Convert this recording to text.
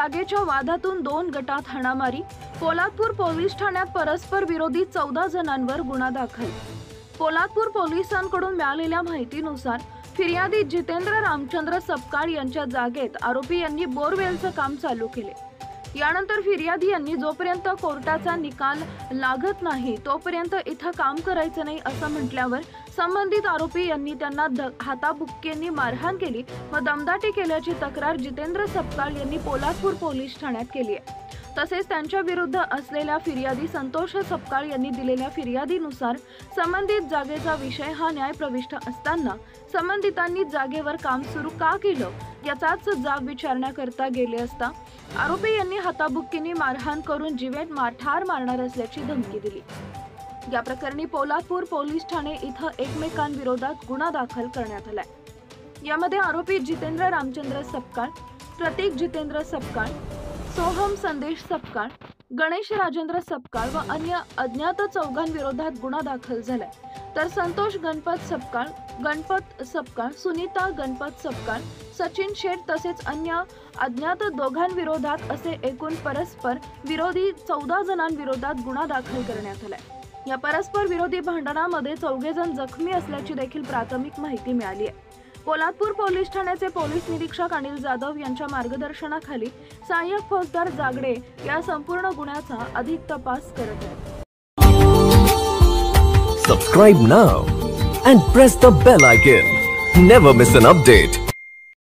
जागेच्या वादातून 2 गटात हाणामारी। पोलादपूर पोलीस ठाण्यात परस्पर विरोधी 14 जणांवर गुन्हा दाखल। पोलादपूर पोलिसांकडून मिळालेल्या माहितीनुसार फिर्यादी जितेंद्र रामचंद्र सपकाळ यांच्या जागेत आरोपी यांनी बोरवेलचं काम चालू केले। यानंतर फिर्यादी यांनी जोपर्यंत कोर्टाचा निकाल लागत नाही तोपर्यंत इथं काम करायचं नाही असं म्हटल्यावर संबंधित आरोपी यांनी त्यांना हाताबुक्क्यांनी मारहाण केली व दमदाटी केल्याची तक्रार जितेंद्र सपकाळ यांनी पोलादपूर पोलीस ठाण्यात केली आहे। तसेच त्यांच्या विरुद्ध असलेल्या फिर्यादी संतोष सपकाळ यांनी दिलेल्या फिर्यादीनुसार संबंधित जागेचा विषय हा न्यायप्रविष्ट असताना संबंधितांनी जागेवर काम सुरू का केलं याचाच जाब विचारण्याकरता गेले असता आरोपी यांनी हाताबुक्कीने मारहाण करून जीवेत ठार मारणार असल्याची धमकी दिली। या प्रकरणी पोलादपूर पोलीस ठाणे इथं एकमेकांविरोधात गुन्हा दाखल करण्यात आलाय। यामध्ये आरोपी जितेंद्र रामचंद्र सपकाळ, प्रतीक जितेंद्र सपकाळ, सोहम संदेश सपकाळ, गणेश राजेंद्र सपकाळ व अन्य अज्ञात चौघांविरोधात गुन्हा दाखल झालाय। तर संतोष गणपत सपकाळ, सुनीता गणपत सपकाळ, सचिन शेठ तसेच अन्य अज्ञात दोघांविरोधात असे एकूण परस्पर विरोधी 14 जणांविरोधात गुन्हा दाखल करण्यात आलाय। या परस्पर विरोधी भांडणामध्ये 14 जण जखमी असल्याची देखील प्राथमिक माहिती मिळाली आहे। पोलादपूर पोलीस ठाण्याचे पोलीस निरीक्षक अनिल जाधव यांच्या मार्गदर्शनाखाली सहाय्यक फौजदार जागडे या संपूर्ण गुन्ह्याचा अधिक तपास करत आहेत। Subscribe now and press the bell icon. Never miss an update.